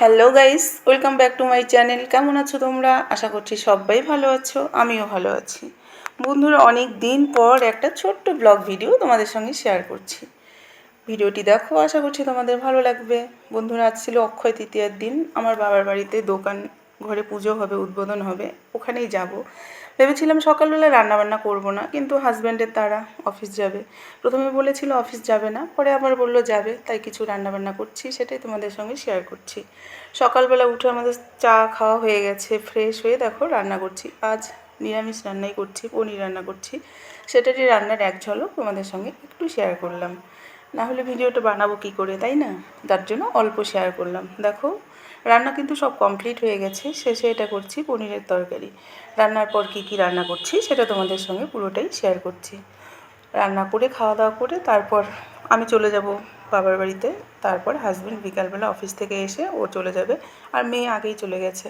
Hello guys, welcome back to my channel. কেমন আছো তোমরা? আশা করছি সবাই ভালো আছো, আমিও ভালো আছি। বন্ধুরা, অনেক দিন পর একটা ছোট্ট ব্লগ ভিডিও তোমাদের সঙ্গে শেয়ার করছি। ভিডিওটি দেখো, আশা করছি তোমাদের ভালো লাগবে। বন্ধুরা, আজ ছিল অক্ষয় তৃতীয়ার দিন। আমার বাবার বাড়িতে দোকান ঘরে পুজো হবে, উদ্বোধন হবে, ওখানেই যাব। ভেবেছিলাম সকালবেলা রান্নাবান্না করব না, কিন্তু হাজব্যান্ডের তারা, অফিস যাবে। প্রথমে বলেছিল অফিস যাবে না, পরে আবার বলল যাবে, তাই কিছু রান্নাবান্না করছি, সেটাই তোমাদের সঙ্গে শেয়ার করছি। সকালবেলা উঠে আমাদের চা খাওয়া হয়ে গেছে, ফ্রেশ হয়ে দেখো রান্না করছি। আজ নিরামিষ রান্নাই করছি, পনির রান্না করছি। সেটারই রান্নার এক ঝলক তোমাদের সঙ্গে একটু শেয়ার করলাম। না হলে ভিডিওটা বানাবো কী করে, তাই না? তার জন্য অল্প শেয়ার করলাম। দেখো, রান্না কিন্তু সব কমপ্লিট হয়ে গেছে। শেষে এটা করছি পনিরের তরকারি। রান্নার পর কী কী রান্না করছি সেটা তোমাদের সঙ্গে পুরোটাই শেয়ার করছি। রান্না করে খাওয়া দাওয়া করে তারপর আমি চলে যাব বাবার বাড়িতে। তারপর হাজব্যান্ড বিকালবেলা অফিস থেকে এসে ও চলে যাবে, আর মেয়ে আগেই চলে গেছে।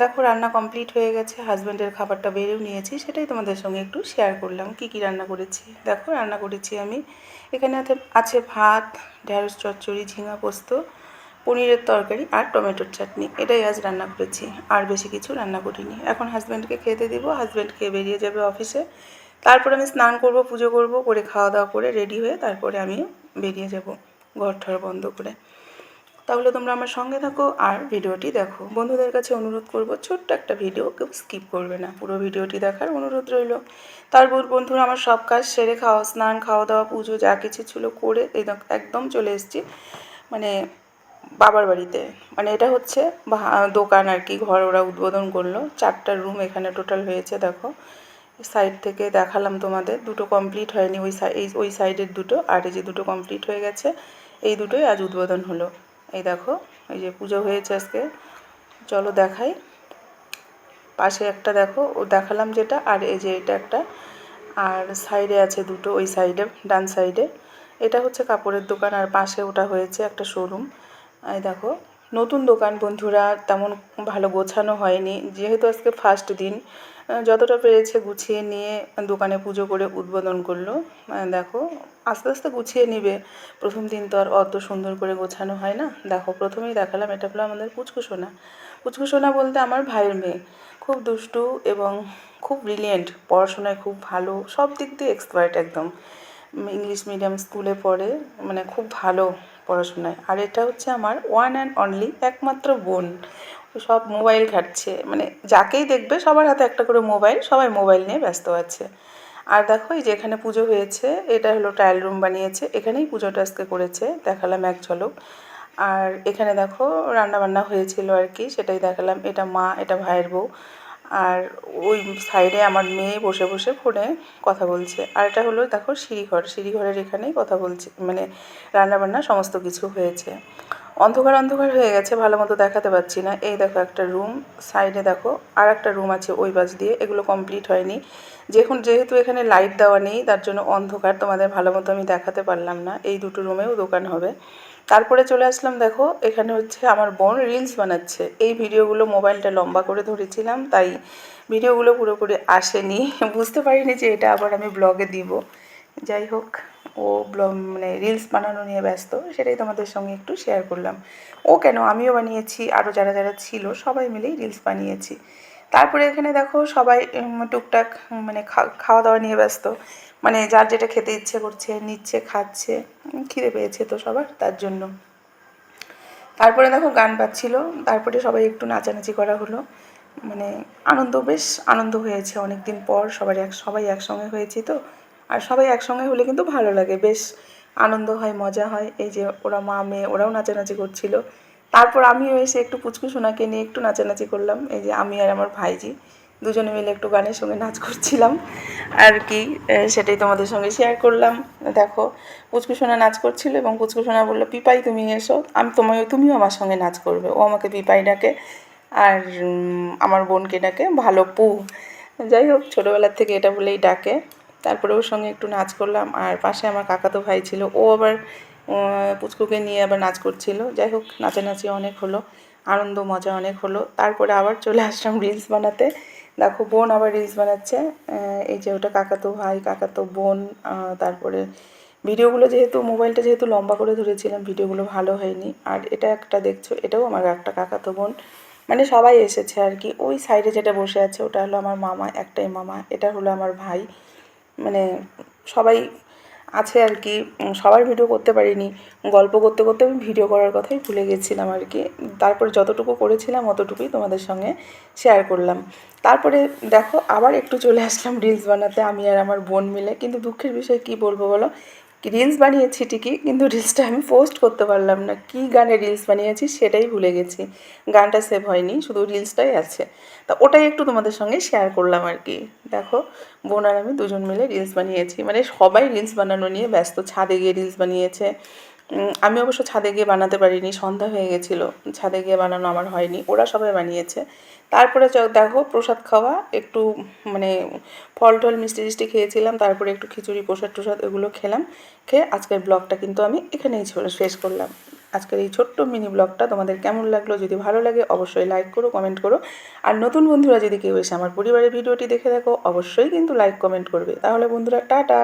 দেখো, রান্না কমপ্লিট হয়ে গেছে, হাজব্যান্ডের খাবারটা বেড়েও নিয়েছি, সেটাই তোমাদের সঙ্গে একটু শেয়ার করলাম। কী কী রান্না করেছি দেখো। রান্না করেছি আমি, এখানে আছে ভাত, ঢেঁড়স চচ্চড়ি, ঝিঙা পোস্ত, পনিরের তরকারি আর টমেটোর চাটনি। এটাই আজ রান্না করেছি, আর বেশি কিছু রান্না করিনি। এখন হাজব্যান্ডকে খেতে দিব, হাজব্যান্ড খেয়ে বেরিয়ে যাবে অফিসে। তারপরে আমি স্নান করব, পুজো করব, করে খাওয়া দাওয়া করে রেডি হয়ে তারপরে আমি বেরিয়ে যাব ঘর ঠর বন্ধ করে। তাহলে তোমরা আমার সঙ্গে থাকো আর ভিডিওটি দেখো। বন্ধুদের কাছে অনুরোধ করব, ছোট্ট একটা ভিডিও, কেউ স্কিপ করবে না, পুরো ভিডিওটি দেখার অনুরোধ রইল। তারপর বন্ধুরা, আমার সব কাজ সেরে স্নান, খাওয়া দাওয়া, পুজো যা কিছু ছিল করে একদম চলে এসেছি মানে বাবার বাড়িতে। মানে এটা হচ্ছে দোকান আর কি, ঘর ওরা উদ্বোধন করলো। 4টা রুম এখানে টোটাল হয়েছে। দেখো, সাইড থেকে দেখালাম তোমাদের, দুটো কমপ্লিট হয়নি, ওই সাইডের দুটো, আর এই যে দুটো কমপ্লিট হয়ে গেছে, এই দুটোই আজ উদ্বোধন হলো। এই দেখো, এই যে পুজো হয়েছে আজকে। চলো দেখাই। পাশে একটা দেখো, ও দেখালাম যেটা, আর এই যে এটা একটা, আর সাইডে আছে দুটো, ওই সাইডে ডান সাইডে এটা হচ্ছে কাপড়ের দোকান, আর পাশে ওটা হয়েছে একটা শোরুম। এই দেখো, নতুন দোকান বন্ধুরা, তেমন ভালো গোছানো হয়নি, যেহেতু আজকে ফার্স্ট দিন। যতটা পেরেছে গুছিয়ে নিয়ে দোকানে পুজো করে উদ্বোধন করলো। দেখো, আস্তে আস্তে গুছিয়ে নিবে, প্রথম দিন তো আর অত সুন্দর করে গোছানো হয় না। দেখো, প্রথমেই দেখালাম, এটা হলো আমাদের পুচকুসোনা। পুচকুসোনা বলতে আমার ভাইয়ের মেয়ে। খুব দুষ্টু এবং খুব ব্রিলিয়েন্ট, পড়াশোনায় খুব ভালো, সব দিক দিয়ে এক্সপার্ট একদম। ইংলিশ মিডিয়াম স্কুলে পড়ে, মানে খুব ভালো পড়াশোনায়। আর এটা হচ্ছে আমার ওয়ান অ্যান্ড অনলি একমাত্র বোন। সব মোবাইল ঘাঁটছে, মানে যাকেই দেখবে সবার হাতে একটা করে মোবাইল, সবাই মোবাইল নিয়ে ব্যস্ত আছে। আর দেখো, এই যে এখানে পুজো হয়েছে, এটা হলো ট্রায়াল রুম বানিয়েছে, এখানেই পুজোটা আজকে করেছে, দেখালাম এক ঝলক। আর এখানে দেখো রান্নাবান্না হয়েছিল আর কি, সেটাই দেখালাম। এটা মা, এটা ভাইয়ের বউ, আর ওই সাইডে আমার মেয়ে বসে বসে ফোনে কথা বলছে। আর এটা হলো দেখো সিঁড়িঘর, সিঁড়িঘরের এখানেই কথা বলছে, মানে রান্নাবান্না সমস্ত কিছু হয়েছে। অন্ধকার অন্ধকার হয়ে গেছে, ভালো মতো দেখাতে পাচ্ছি না। এই দেখো একটা রুম, সাইডে দেখো আর একটা রুম আছে ওই পাশ দিয়ে, এগুলো কমপ্লিট হয়নি। যেহেতু এখানে লাইট দেওয়া নেই, তার জন্য অন্ধকার, তোমাদের ভালো মতো আমি দেখাতে পারলাম না। এই দুটো রুমেও দোকান হবে। তারপরে চলে আসলাম, দেখো এখানে হচ্ছে আমার বোন রিলস বানাচ্ছে। এই ভিডিওগুলো মোবাইলটা লম্বা করে ধরেছিলাম, তাই ভিডিওগুলো পুরোপুরি আসেনি, বুঝতে পারিনি যে এটা আবার আমি ব্লগে দিব। যাই হোক, ও মানে রিলস বানানো নিয়ে ব্যস্ত, সেটাই তোমাদের সঙ্গে একটু শেয়ার করলাম। ও কেন, আমিও বানিয়েছি, আরও যারা যারা ছিল সবাই মিলেই রিলস বানিয়েছি। তারপরে এখানে দেখো সবাই টুকটাক মানে খাওয়া দাওয়া নিয়ে ব্যস্ত, মানে যার যেটা খেতে ইচ্ছে করছে নিচ্ছে, খাচ্ছে, খিদে পেয়েছে তো সবার, তার জন্য। তারপরে দেখো গান বাজছিল, তারপরে সবাই একটু নাচানাচি করা হলো, মানে বেশ আনন্দ হয়েছে। অনেক দিন পর সবাই একসঙ্গে হয়েছি তো, আর সবাই একসঙ্গে হলে কিন্তু ভালো লাগে, বেশ আনন্দ হয়, মজা হয়। এই যে ওরা মা মেয়ে ওরাও নাচানাচি করছিল। তারপর আমিও এসে একটু পুচকু সোনাকে নিয়ে একটু নাচানাচি করলাম। এই যে আমি আর আমার ভাইজি দুজনে মিলে একটু গানের সঙ্গে নাচ করছিলাম আর কি, সেটাই তোমাদের সঙ্গে শেয়ার করলাম। দেখো, পুচকু সোনা নাচ করছিল এবং পুচকু সোনা বললো, পিপাই তুমি এসো, তুমিও আমার সঙ্গে নাচ করবে। ও আমাকে পিপাই ডাকে, আর আমার বোনকে ডাকে ভালো পু। যাই হোক, ছোটোবেলার থেকে এটা বলেই ডাকে। তারপরে ওর সঙ্গে একটু নাচ করলাম, আর পাশে আমার কাকাতো ভাই ছিল, ও আবার পুচকুকে নিয়ে আবার নাচ করছিল। যাই হোক, নাচানাচি অনেক হলো, আনন্দ মজা অনেক হলো। তারপরে আবার চলে আসলাম রিলস বানাতে। দেখো, বোন আবার রিলস বানাচ্ছে। এই যে ওটা কাকাতো ভাই, কাকাতো বোন, তারপরে ভিডিওগুলো যেহেতু মোবাইলটা যেহেতু লম্বা করে ধরেছিলাম, ভিডিওগুলো ভালো হয়নি। আর এটা একটা দেখছো, এটাও আমার একটা কাকাতো বোন, মানে সবাই এসেছে আর কি। ওই সাইডে যেটা বসে আছে ওটা হলো আমার মামা, একটাই মামা। এটা হলো আমার ভাই, মানে সবাই আছে আর কি। সবার ভিডিও করতে পারিনি, গল্প করতে করতে আমি ভিডিও করার কথাই ভুলে গেছিলাম আর কি। তারপরে যতটুকু করেছিলাম অতটুকুই তোমাদের সঙ্গে শেয়ার করলাম। তারপরে দেখো আবার একটু চলে আসলাম রিলস বানাতে, আমি আর আমার বোন মিলে। কিন্তু দুঃখের বিষয় কী বলবো বলো, রিলস বানিয়েছি ঠিকই, কিন্তু রিলসটা আমি পোস্ট করতে পারলাম না। কী গানে রিলস বানিয়েছি সেটাই ভুলে গেছি, গানটা সেভ হয়নি, শুধু রিলসটাই আছে। তা ওটাই একটু তোমাদের সঙ্গে শেয়ার করলাম আর কি। দেখো বোন আর আমি দুজন মিলে রিলস বানিয়েছি, মানে সবাই রিলস বানানো নিয়ে ব্যস্ত। ছাদে গিয়ে রিলস বানিয়েছে, আমি অবশ্য ছাদে গিয়ে বানাতে পারিনি, সন্ধ্যা হয়ে গেছিলো, ছাদে গিয়ে বানানো আমার হয়নি, ওরা সবাই বানিয়েছে। তারপরে দেখো প্রসাদ খাওয়া একটু, মানে ফল টল মিষ্টি টিষ্টি খেয়েছিলাম, তারপরে একটু খিচুড়ি প্রসাদ টসাদ এগুলো খেলাম। খেয়ে আজকের ব্লগটা কিন্তু আমি এখানেই শেষ করলাম। আজকের এই ছোট্ট মিনি ব্লগটা তোমাদের কেমন লাগলো, যদি ভালো লাগে অবশ্যই লাইক করো, কমেন্ট করো। আর নতুন বন্ধুরা যদি কেউ এসে আমার পরিবারের ভিডিওটি দেখে দেখো, অবশ্যই কিন্তু লাইক কমেন্ট করবে। তাহলে বন্ধুরা টাটা।